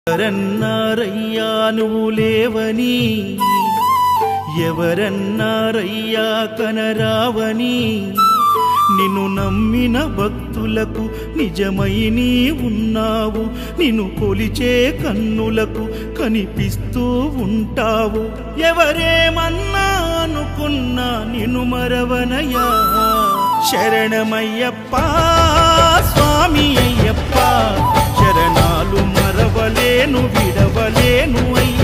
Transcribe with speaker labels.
Speaker 1: ఎవరన్నారయ్యా నువ్వు లేవని, ఎవరన్నారయ్యా కనరావని, నిన్ను నమ్మిన భక్తులకు నిజమై నీ ఉన్నావు, నిన్ను కొలిచే కన్నులకు కనిపిస్తూ ఉంటావు. ఎవరేమన్నా అనుకున్నా నిన్ను మరవనయ్యా. శరణమయ్యప్ప స్వామి అయ్యప్ప, శరణాలు మరవలేను విడవలేను అయ్యప్ప.